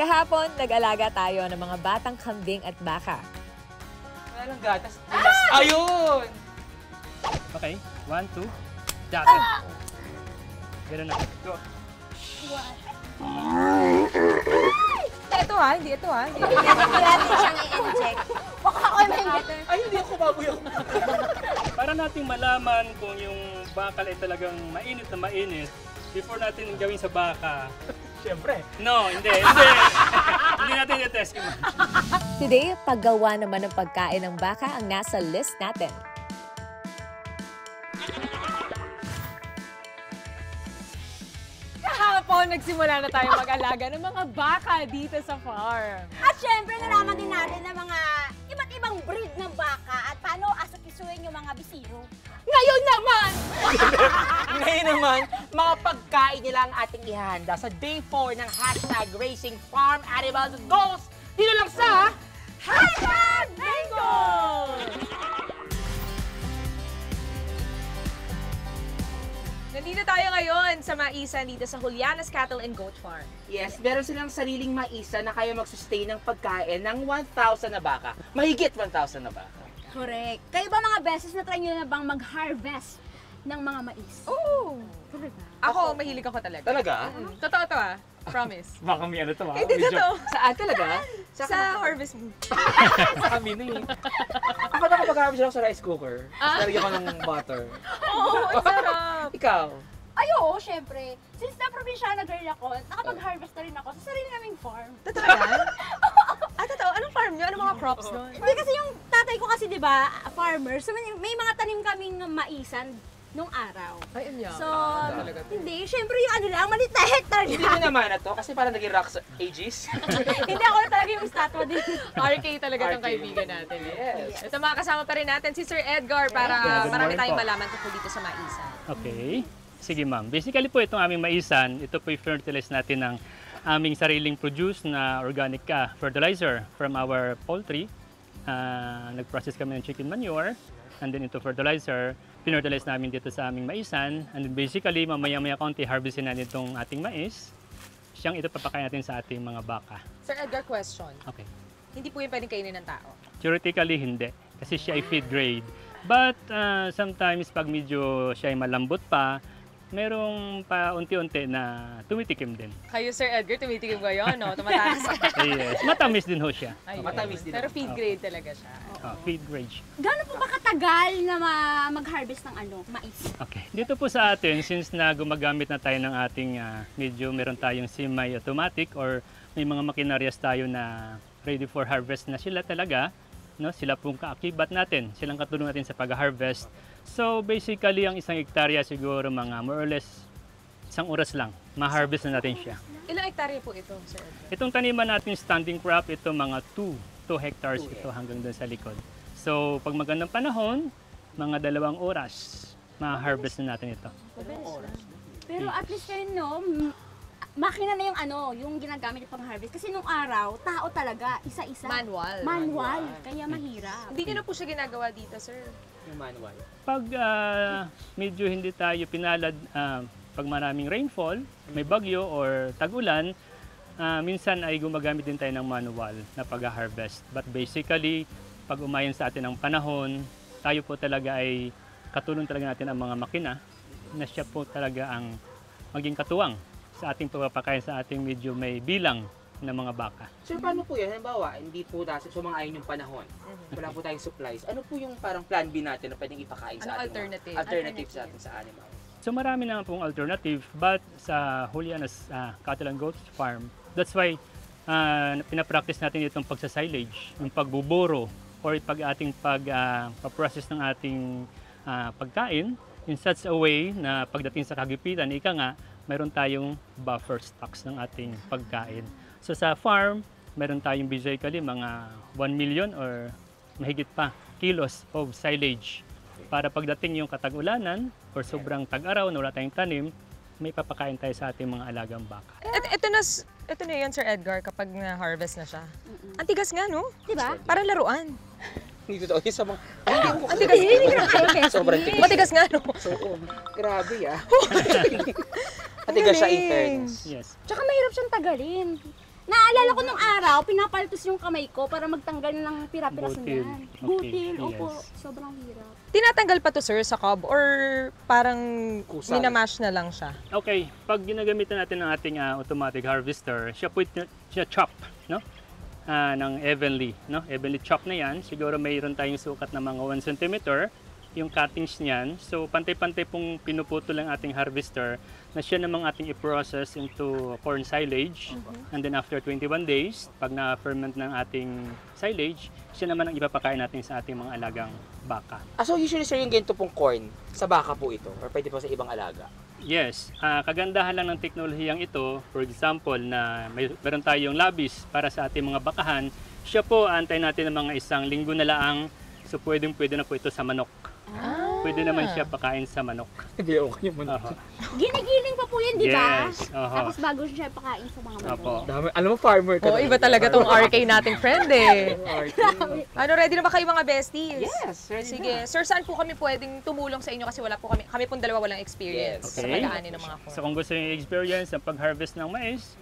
Kahapon, nag-alaga tayo ng mga batang kambing at baka. Wala lang gatas. Ayun! Okay, 1, 2, jacket. Ganun na. Go. Ito ha, hindi ito ha. Hindi natin siyang i-inject. Baka ako may Ay, hindi ako babuyak. Para nating malaman kung yung bakal ay talagang mainit na mainit, before natin gawin sa baka, Siyempre. no, hindi. Hindi natin i-test yun. Today, paggawa naman ng pagkain ng baka ang nasa list natin. Kahapon, nagsimula na tayo mag-alaga ng mga baka dito sa farm. At syempre, nalaman din natin ng mga iba't ibang breed ng baka at paano asukisuin yung mga bisiro. Ngayon naman! Ngayon naman, mga pagkain nila ang ating ihahanda sa Day 4 ng #Racing Farm Animals Goals. Dito lang sa #Bingo! Nandito tayo ngayon sa maisan dito sa Juliana's Cattle and Goat Farm. Yes, meron silang sariling maisa na kaya mag-sustain ng pagkain ng 1,000 na baka. Mahigit 1,000 na baka. Correct. Kayo ba mga beses na try nyo na bang mag-harvest ng mga mais? Oo! Talaga? Ako, mahilig ako talaga. Talaga? Totoo to ah. Promise. Baka may ano to ha? Hindi totoo. Saan talaga? Sa harvest mo. Sa kami na Ako nakapag-harvest ako sa rice cooker. Nalagyan ko ng butter. Oo, ang sarap. Ikaw? Ay, oo, syempre. Since na probinsyana girl ako, nakapag-harvest na rin ako sa sarili naming farm. Totoo yan? Totoo. Anong farm nyo? Anong mga crops doon? Hindi kasi yung tatay ko kasi, di ba, farmer. So may mga tanim kaming maisan nung araw. Ay, ano So, hindi. Syempre yung ano lang, maliit na hectare Hindi lang. mo naman na to kasi parang naging rocks ages. Hindi ako na talaga yung estatwa din. RK talaga itong RK. kaibigan natin. Yes. Ito mga kasama pa rin natin, si Sir Edgar, para Good marami morning tayong po. malaman tungkol dito sa maisan. Okay. Sige ma'am. Basically po itong aming maisan, ito po i-fertilize natin ng aming sariling produce na organic fertilizer from our poultry. Nag-process kami ng chicken manure and then ito fertilizer. Pinertilize namin dito sa aming maisan. And then basically, mamaya-maya konti, harvestin natin itong ating mais. Siyang ito papakain natin sa ating mga baka. Sir Edgar, question. Okay. Hindi po yung pwedeng kainin ng tao. Theoretically, hindi. Kasi siya ay feed grade. But sometimes, pag medyo siya ay malambot pa, merong pa unti-unti na tumitikim din. Kayo, Sir Edgar, tumitikim kayo, no? Tumatakas. Yes. Matamis din ho siya. Ayun. Matamis din. Pero feed grade talaga siya. Feed grade siya. Gano'n po ba katagal na mag-harvest ng mais? Okay. Dito po sa atin, since na gumagamit na tayo ng ating medyo meron tayong semi-automatic or may mga makinarias tayo na ready for harvest na sila talaga, no? Sila pong kaakibat natin, silang katulong natin sa pag-harvest. So basically, ang isang hektarya siguro mga more or less 1 oras lang, ma-harvest na natin siya. Ilang hektarya po ito, Sir Edgar? Itong taniman natin standing crop, ito mga 2 hectares ito hanggang doon sa likod. So pag magandang panahon, mga 2 oras, ma-harvest na natin ito. Pero at least kayo, no, makina na yung yung ginagamit yung pang-harvest. Kasi nung araw, tao talaga, isa-isa. Manual. Kaya mahirap. Hindi nyo na po siya ginagawa dito, Sir. Yung manual. Pag medyo hindi tayo pinalad, pag maraming rainfall, may bagyo or tag-ulan, minsan ay gumagamit din tayo ng manual na pag-harvest. But basically, pag umayon sa atin ang panahon, tayo po talaga ay katulong talaga natin ang mga makina na siya po talaga ang maging katuwang sa ating pagpapakain sa ating medyo may bilang ng mga baka. So paano po yan? Halimbawa, hindi po sumang-ayon yung panahon. Wala po tayong supplies. Ano po yung parang plan B natin na pwedeng ipakain sa ating alternative sa ating sa animal? So marami naman pong alternative, but sa Juliana's Cattle and Goat Farm, that's why pinapractice natin itong pagsa-silage, yung pagbuburo or ating pag-process ng ating pagkain in such a way na pagdating sa kagipitan, ika nga, mayroon tayong buffer stocks ng ating pagkain. So sa farm, mayroon tayong basically mga 1 million or mahigit pa kilos of silage para pagdating yung katag-ulanan or sobrang tag-araw na wala tayong tanim, may papakain tayo sa ating mga alagang baka. Ito na yun, Sir Edgar, kapag na-harvest na siya. Ang tigas nga, no? Diba? Parang laruan. Hindi totoo yung sa mga... Ang tigas. Sobrang tigas. Matigas nga, no? Oo. Grabe Matigas siya in fairness. Yes. Tsaka mahirap siyang tagalin. Naalala ko nung araw, pinapaltos yung kamay ko para magtanggal ng pira-piraso Butil. niyan. Okay, Butil, opo. yes. Sobrang hirap. Tinatanggal pa to, sir, sa cob? Or parang Kusal. minamash na lang siya? Okay, pag ginagamitan natin ng ating automatic harvester, siya chop, no? Ng evenly, no? Evenly chop na yan. Siguro mayroon tayong sukat na mga 1 cm yung cuttings niyan. So, pantay-pantay pong pinuputol ang ating harvester na siya namang ating i-process into corn silage. And then after 21 days, pag na-ferment ng ating silage, siya naman ang ipapakain natin sa ating mga alagang baka. So usually sir, yung ganito pong corn, sa baka po ito? Or pwede po sa ibang alaga? Yes, kagandahan lang ng teknolohiyang ito, for example, na meron tayong labis para sa ating mga bakahan, siya po antay natin ng mga 1 linggo na laang, so pwede na po ito sa manok. Pwede naman siya pakain sa manok. Hindi ako kayo muna. Ginigiling pa po yan, di ba? Yes, oho. Tapos bago siya pakain sa mga manok. Opo. Dami, alam mo, farmer ka. Oo, iba talaga tong RK nating friend eh. Ano, ready na ba kayo mga besties? Yes, ready Sige. Sir, saan po kami pwedeng tumulong sa inyo kasi wala po kami pong dalawa walang Yes. experience sa Okay. pag-aani ng mga corn. So kung gusto niyo i-experience ang pag-harvest ng mais,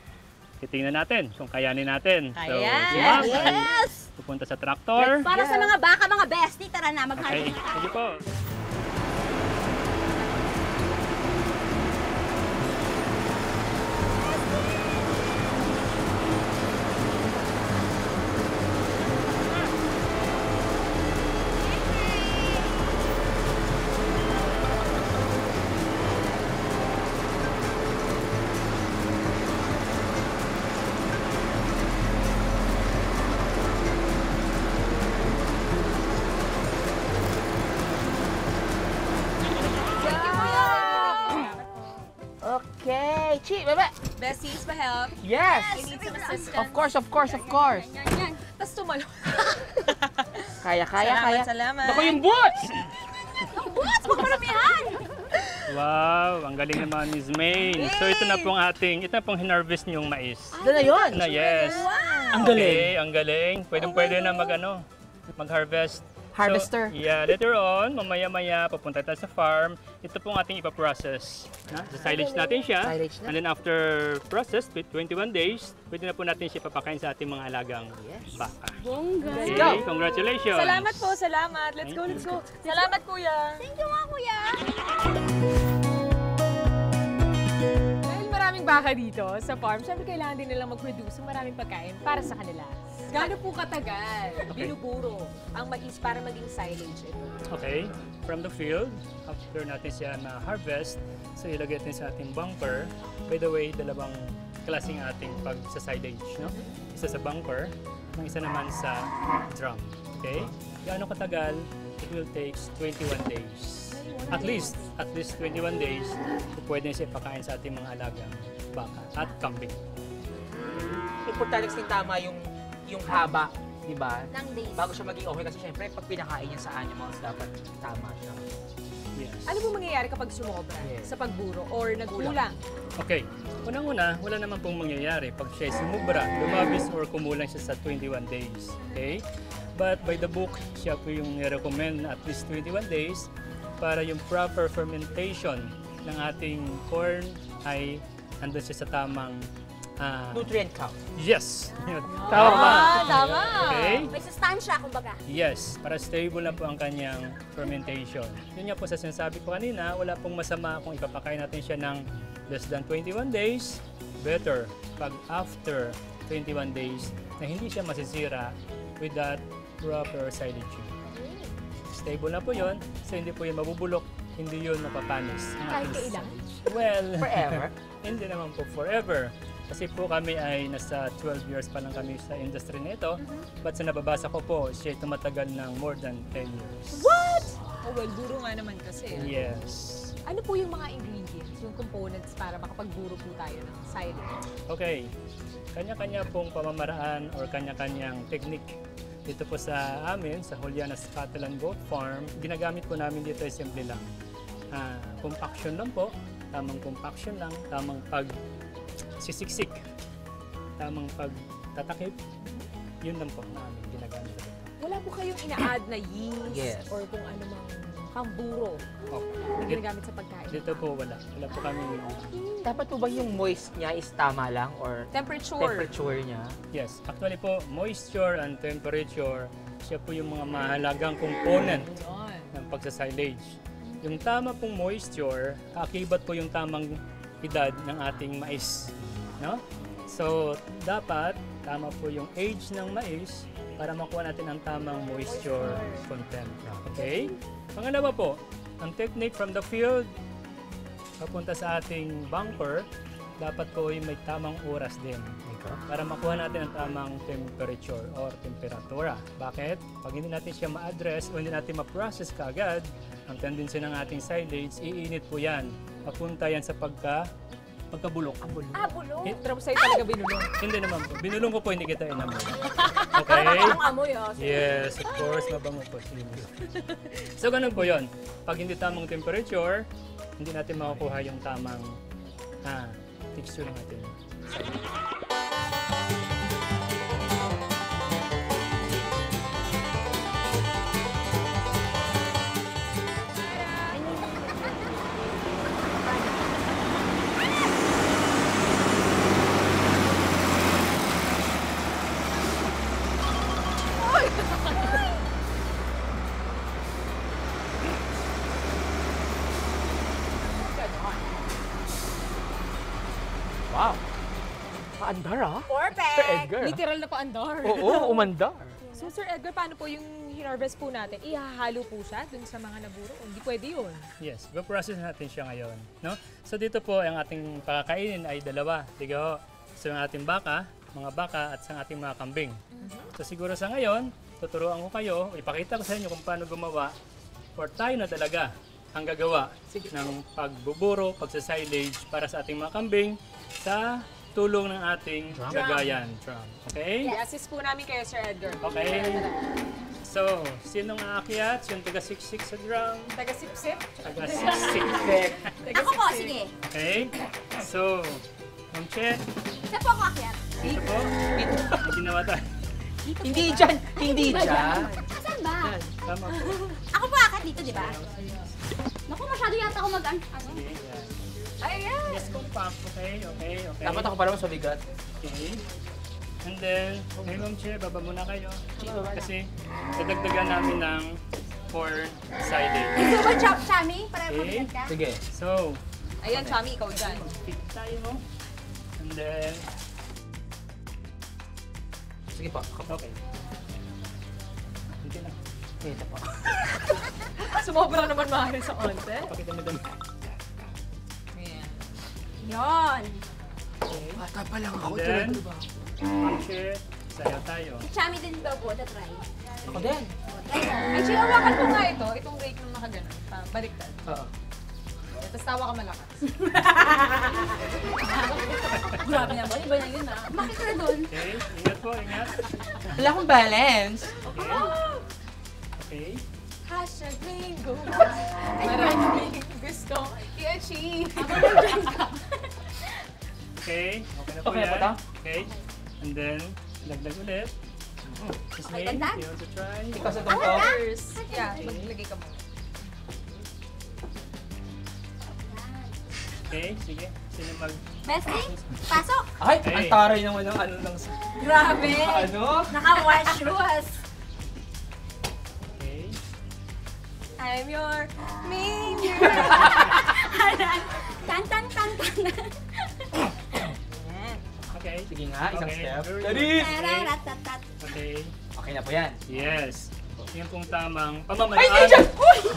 titingnan natin kung kayanin natin. So, Ayan. si Ma'am ay Yes! pupunta sa tractor. Para sa mga baka, mga bestie, tara na, Okay, mag-harvest na tayo. sige po. Okay, Chi, baba. Besties, pa-help. Yes. You need some assistance. Of course, of course, of course. Yan. Tapos tumalo. Kaya. Salamat. Ako yung boots! Boss, magmaramihan! Wow, ang galing naman Miss May. So ito na pong hinarvest niyong mais. Doon na yun. Na yes. Ang galing. Okay, ang galing. Pwede na mag-harvest. Harvester. So, yeah, later on, mamaya-maya, papunta tayo sa farm. Ito pong ating ipaprocess. Sa silage natin siya. Silage na. And then after process, 21 days, pwede na po natin siya papakain sa ating mga alagang baka. Bongga. Okay, congratulations. Salamat po, salamat. Let's go. Salamat, kuya. Thank you nga, kuya. Dahil maraming baka dito sa farm, syempre kailangan din nilang mag-produce ng maraming pagkain para sa kanila. Gaano po katagal binuburo ang mais para maging silage ito? Okay, from the field, after natin siya na-harvest, so ilagay natin sa ating bunker. By the way, dalawang klaseng ating pag-silage, no? Isa sa bunker, ang isa naman sa drum. Okay? Gaano katagal? It will take 21 days. At least 21 days, so pwede siya ipakain sa ating mga alagang baka at kambing. Importante kasi tama yung haba, di ba? Ng days. Bago siya maging okay kasi syempre pag pinakain niya sa animals, dapat tama siya. Yes. Ano po mangyayari kapag sumobra Yes. sa pagburo or nagkulang? Okay. Unang-una, wala naman pong mangyayari pag siya sumubra, lumabis or kumulang siya sa 21 days. Okay? But by the book, siya po yung recommend at least 21 days para yung proper fermentation ng ating corn ay andun siya sa tamang Nutrient count. yes! Tama ba? Tama. Okay? May sustansya, kumbaga. Yes, para stable na po ang kanyang fermentation. Yun nga po sa sinasabi ko kanina, wala pong masama kung ipapakain natin siya ng less than 21 days, better pag after 21 days na hindi siya masisira with that proper silaging. Stable na po yun, so hindi po yun mabubulok, hindi yun mapapanis. Kahit kailan? Well, Forever. hindi naman po forever. Kasi po kami ay nasa 12 years pa lang kami sa industry na ito. But sa nababasa ko po, siya ay tumatagal ng more than 10 years. What? Oh, well, buro nga naman kasi. Yes. Ano po yung mga ingredients, yung components para makapagburo po tayo ng silage? Okay. Kanya-kanya pong pamamaraan or kanya-kanyang technique. Dito po sa amin, sa Juliana's Cattle and Goat Farm, ginagamit po namin dito ay simple lang. Compaction lang po, tamang compaction lang, tamang pagsisiksik, tamang pagtatakip. Yun lang po namin ginagamit dito. Wala po kayong ina-add na yeast Yes. or kung ano mang pamburo na ginagamit sa pagkain? Dito po wala. Wala po kami. Dapat po ba yung moist niya is tama lang or temperature niya? Yes. Actually po, moisture and temperature, siya po yung mga mahalagang component Yun. ng pagsasilage. Yung tama pong moisture, kaakibat po yung tamang edad ng ating mais. No? So, dapat tama po yung age ng mais para makuha natin ang tamang moisture content. Okay? Pangalawa po, ang technique from the field papunta sa ating bunker, dapat po ay may tamang oras din para makuha natin ang tamang temperature or temperatura. Bakit? Pag hindi natin siya ma-address o hindi natin ma-process kaagad, ang tendency ng ating silage, iinit po yan. Papunta yan sa pagkabulok. Bulong. Pero sa'yo talaga binulong. Hindi naman po. Binulong ko po, hindi kita inamoy. Okay? Ang amoy, oh. Yes, of course, mabango po. So, ganun po yun. Pag hindi tamang temperature, hindi natin makukuha yung tamang texture ng ating Wow! Paandar ah! Sir Perfect! Edgar. Literal na paandar. Oo, umandar. So, Sir Edgar, paano po yung hinarvest po natin? Ihahalo po siya dun sa mga naburo? Hindi pwede yun. Yes, go-process natin siya ngayon. No? So dito po, ang ating pakakainin ay dalawa. Digo, so yung ating baka, mga baka at sa ating mga kambing. So siguro sa ngayon, tuturuan ko kayo, ipakita ko sa inyo kung paano gumawa or tayo na talaga ang gagawa ng pagbuburo, pagsasilage para sa ating mga kambing sa tulong ng ating gagayan drum. Okay? I-assist po namin kayo, Sir Edgar. Okay. So, sinong aakyat? Yung taga-siksik sa drum? Taga-sip-sip. Taga-siksik. Ako po, sige. Okay? So, Ma'am Che, Isa po ako akyat. dito po. Ginawa tayo. Hindi dyan! Hindi dyan! Saan ba? Tama po. Ako po akyat dito, di ba? Naku, masyado yata ako ano. Okay, yan. Ayan! Yes, compact. Okay, okay, okay. Dapat ako pala mas mabigat. Okay. And then, okay, Ma'am Che, baba muna kayo. Kasi, dadagdagan namin ng corn silage. Ito ba, Chami? Para Okay. mabigat ka? Sige. So, Ayan, Chami, ikaw dyan. pick tayo, no? And then, Sige pa. okay. Hindi na. Ito pa. Sumobra naman mahal sa konti. Pakita mo dun. Ayan. Yon. Okay. Bata pa lang ako. And then, Ma'am Che, sayo tayo. Si Chami din daw po, try. Ako din. Try mo. Ay, sinawakan ko nga ito. Itong rake ng nakaganon. Baliktad. Oo. Tapos tawa ka malakas. Grabe naman, iba na yun ah. Bakit ka doon? Okay, ingat po, ingat. Wala akong balance. Okay. Okay. Hashtag bingo. Maraming gusto i-achieve. Okay, okay na po Okay na yan. po to? Okay. And then, lagdag ulit. Miss Okay, May, ganda. you want to try? Ikaw sa tungkol. Yeah, maglagay ka muna. Okay, sige. Sino mag... Bestie, pasok! Ay, Okay. ang taray naman ng ano ng... Grabe! Ano? Naka-wash shoes! Okay. I'm your minion. Tan, tan, tan, tan. Okay. Sige nga, isang Okay, step. very Daddy! good. Tararatatat. Okay. Okay na po yan. Yes. Yan pong tamang Ay, pamamaraan hindi dyan!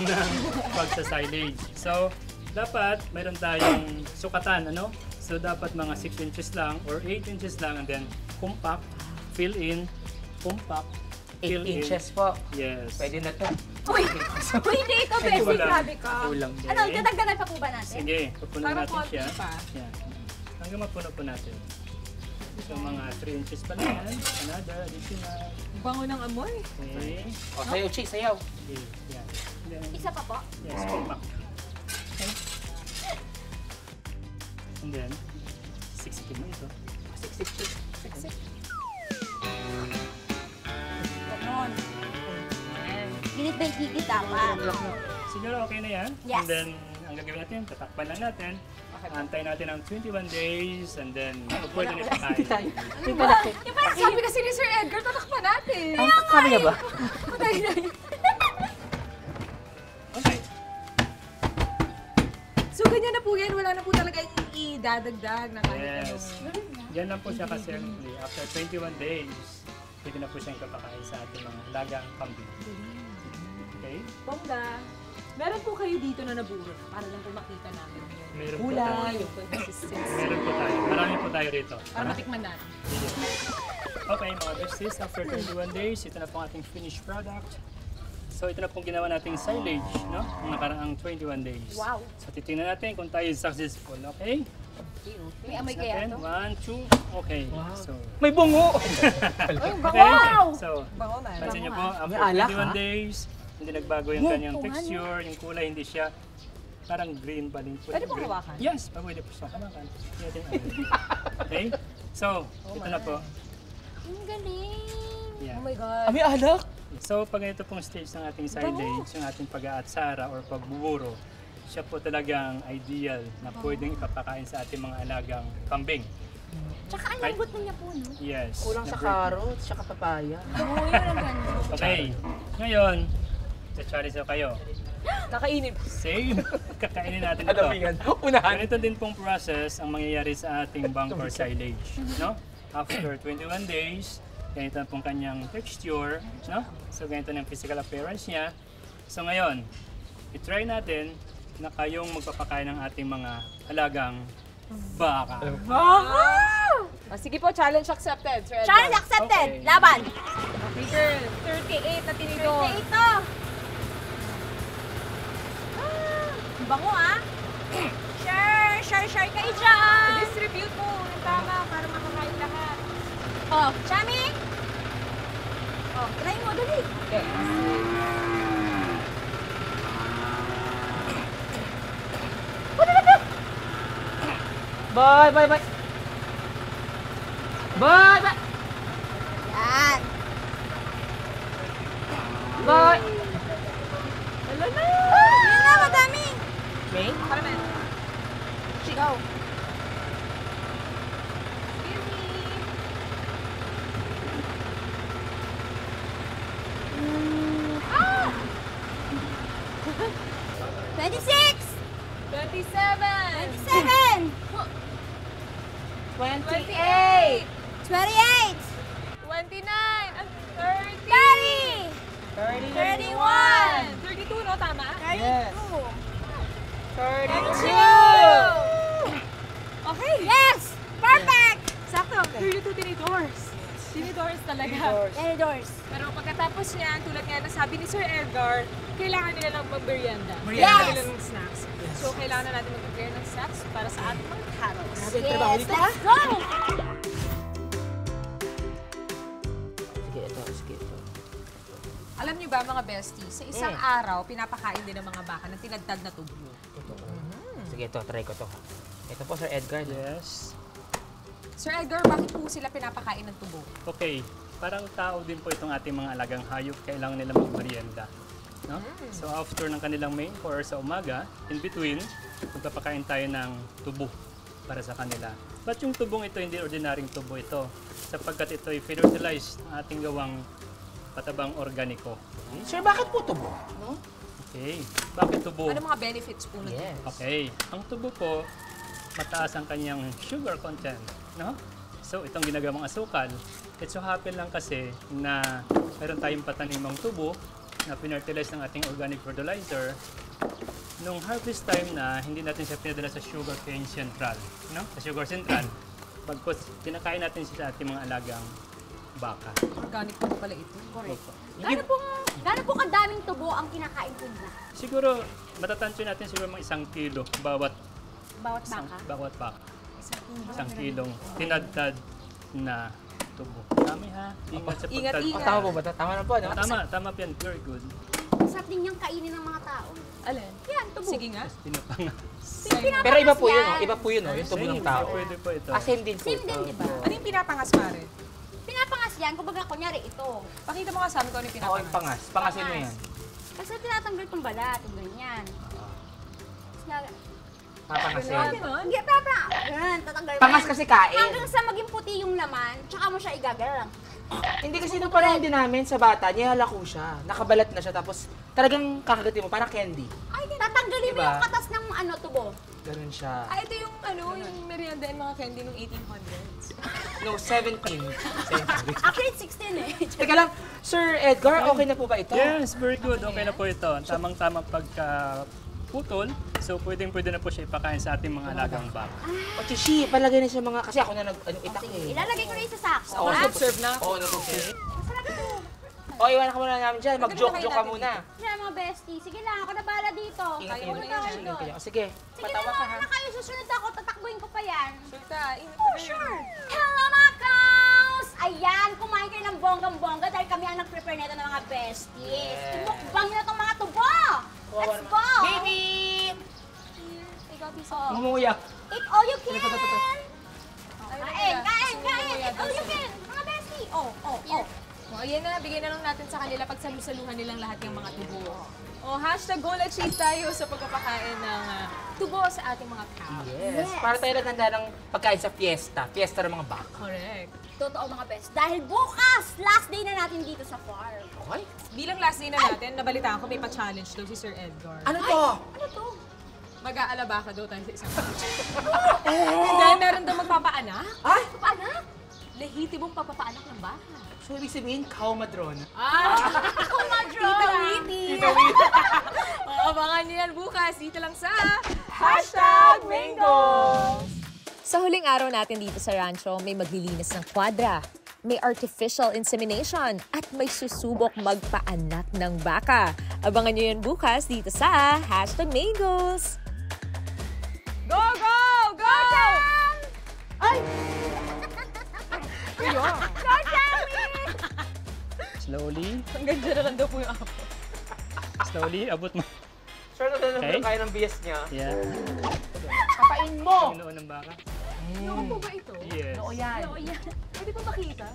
ng pagsasilage. So, dapat mayroon tayong sukatan, ano? So, dapat mga 6 inches lang or 8 inches lang and then compact, fill in, compact, Fill 8 in. inches po. Yes. Pwede na to. Uy, hindi ito, Bessie. Kulang. Grabe ka. Kulang. Ano, dadagdagan pa po ba natin? Sige, pupunan Para natin konti siya. pa. Yan. Hanggang mapuno po natin. So mga 3 inches pa lang yan. Another additional. Bango ng amoy. Okay. O, sayaw, Chi, sayaw. Okay. Yan. Then, Isa pa po? yes, compact. Okay. And then, siksikin mo ito. Siksik, Chi. Siksik. Ganon. Ginit by gigit dapat. Siguro okay na yan. Yes. And then, ang gagawin natin, tatakpan lang natin. Antayin natin ng 21 days and then pwede na ipakain. Yung parang Sabi kasi ni Sir Edgar, tatakpan natin. Kami niya ba? Patay na yun. Okay. So, ganyan na po yan. Wala na po talaga idadagdag na kahit Yes. Yan lang po siya ka-simple. After 21 days, pwede na po siyang kapakain sa ating mga alagang kambing. Okay? Bongga. Meron po kayo dito na naburo na para lang po makita namin yung Meron po Kulay. tayo. yung consistency. Meron po tayo. Marami po tayo rito. Para matikman natin. Okay, mga besties, after 21 days, ito na po ang ating finished product. So ito na pong ginawa nating silage, no? Ang nakaraang 21 days. Wow. So titingnan natin kung tayo successful, okay? May amoy kaya to? 1, 2, okay. So, May bungo! okay. So, Bango na. pansin niyo po, after May alak, 21 ha? days, hindi nagbago yung kanyang texture, yung kulay, hindi siya parang green pa din po. Pwede pong Green. hawakan? Yes, pwede po siya hawakan. Hindi natin ano. Okay? So, ito na po. Ang galing. Yeah. Oh my God. May alak! So, pag ito pong stage ng ating silage, yung ating pag-aatsara or pagbuburo, siya po talagang ideal na pwedeng ipapakain sa ating mga alagang kambing. Tsaka ang lambot na niya po, no? Yes. Kulang sa Number- carrots, tsaka papaya. Oo, yun ang ganda. Okay. Ngayon, sa-challenge na kayo. Kakainin. Same. Kakainin natin ito. Adamingan. Unahan. Ganito din pong process ang mangyayari sa ating bunker silage. No? After 21 days, ganito na pong kanyang texture. No? So ganito na yung physical appearance niya. So ngayon, i-try natin na kayong magpapakain ng ating mga alagang baka. Ah, sige po, challenge accepted, Sir Edgar. Challenge accepted. Okay. Laban. Peter, 38 na tinidor. Okay, ito. Ang bango, ah. Share kayo dyan. Distribute mo yung tama para makakain lahat. Oh, Chami. Oh, try mo, dali. Bye, bye, bye! Bye, bye! Yan. Bye! Wala na! Yan na, madami. May? Para na. Go. Ah! 26! 27! 27! 28! 28! 29! And 30! 30! 31! 32, no? Tama? 32! 32! Okay! Yes! Perfect! Sakto, 32 tinidors. Tinidors talaga. Any doors? Pero pagkatapos niyan, tulad nga na sabi ni Sir Edgar, kailangan nila ng mag-merienda. Merienda. Kailangan Yes! nila ng snacks. So, kailangan na natin mag-prepare ng snacks para sa ating mga carrots. Trabaho Yes, dito, let's go! Sige, ito, sige, ito. Alam niyo ba mga besties, sa isang araw, pinapakain din ng mga baka ng tinagtad na tubo. Sige, ito, try ko to. Ito po, Sir Edgar. Yes. Sir Edgar, bakit po sila pinapakain ng tubo? Okay. Parang tao din po itong ating mga alagang hayop. Kailangan nila mag-merienda. No? So after ng kanilang main course sa umaga, in between, magpapakain tayo ng tubo para sa kanila. But yung tubong ito, hindi ordinaryong tubo ito. Sapagkat ito ay fertilized ng ating gawang patabang organiko. Sir, bakit po tubo? No? Okay. Bakit tubo? Ano mga benefits po nito? Yes. Okay. Ang tubo po, mataas ang kanyang sugar content. No? So itong ginagawang asukal, it so happen lang kasi na meron tayong patanimang tubo na pinertilize ng ating organic fertilizer. Nung harvest time na, hindi natin siya pinadala sa sugar cane central. No? Sa sugar central. Pagkos, pinakain natin siya sa ating mga alagang baka. Organic po pala ito. Correct. Gano'n po kadaming tubo ang kinakain po nila? Siguro, matatansya natin siguro mga 1 kilo bawat Bawat baka? isang kilong tinadtad na tubo. Dami ha. Ingat sa Ingat, pagtad. ingat. Tama po ba? Tama na po, no? Tama po yan. Very good. Masarap din yung kainin ng mga tao. Alin? Yan, tubo. Sige nga. Pinapanga. Pero iba po yun, Yan. no? Iba po yun, no? Yung tubo ng tao. Pwede po ito. Same din po. Same din, di ba? Ano yung pinapangas, pare? Pinapangas yan, kumbaga kunyari ito. Pakita mo nga sa amin kung ano yung Oo, pinapangas. yung pangas. Pangasin mo yan. Kasi tinatanggal itong balat, yung ganyan. Papangasin. Hindi, ganun, tatanggal mo Pangas yan. kasi kain. Hanggang sa maging puti yung laman, tsaka mo siya igagalang. Hindi kasi nung panahon din namin sa bata, nilalako siya. Nakabalat na siya, tapos talagang kakagatin mo, parang candy. Ay, tatanggalin mo Diba? yung katas ng tubo. Ganun siya. Ah, ito yung yung merienda and mga candy nung 1800s. No, 17th century. Actually, it's 16 eh. Teka lang, Sir Edgar, okay na po ba ito? Yes, very good. Okay na po ito. Tamang-tamang pagka-putol. So, pwedeng-pwede na po siya ipakain sa ating mga alagang baka. O, Chichi, palagay na siya mga, kasi ako na nag-itak Sige, eh. ilalagay ko na yung sa sako. Oo, ha? Serve na. Oo, nag-serve. Masarap ito. O, iwanan ka muna namin dyan. Mag-joke-joke ka muna. Yan mga bestie. Sige lang, ako na bahala dito. Ingat Kayo kayo. na tayo Ingat doon. kayo. Sige, Sige patawa na, ka ha. na kayo. Susunod ako. Tatakbuhin ko pa yan. Sulta, ingat Oh, sure. Hello mga kaos! Ayan, kumain kayo ng bonggang-bongga dahil kami ang nag-prepare nito ng mga besties. Yes. Tumukbang nyo na itong mga tubo! Let's go! Baby! Oh. Umuyak. Eat all you can! Ito. Kain! Eat all you can! Mga bestie! Oh. O, ayan na, bigyan na lang natin sa kanila pag salusaluhan nilang lahat yung mga tubo. O, hashtag goal achieve tayo sa pagpapakain ng tubo sa ating mga cow. Yes. Para tayo naganda ng pagkain sa fiesta. Fiesta ng mga baka. Correct. Totoo mga best. Dahil bukas, last day na natin dito sa farm. Okay? Bilang last day na natin, nabalitaan ko may pa-challenge daw si Sir Edgar. Ano to? Ano to? Mag-aalabaka daw tayo sa isang Dahil meron daw magpapaanak. Ay! Paano? Lehitimong papapaanak ng baka. So, ibig sabihin, cow madrona. Tita Witty! O, abangan niyo yan bukas dito lang sa Hashtag Mango! Sa huling araw natin dito sa rancho, may maglilinis ng kwadra, may artificial insemination, at may susubok magpaanak ng baka. Abangan niyo yan bukas dito sa Hashtag Mangoes! Go, go, go! Ay! Ayun! Slowly, Hanggang dyan na lang daw po yung apo. slowly, abot mo. Sure, nagdala Okay. kaya ng bias niya. Yeah. Kapain mo! Ang noon ng baka. Ano po ba ito? Yes. Oo yan. Oo, yan. Pwede po makita?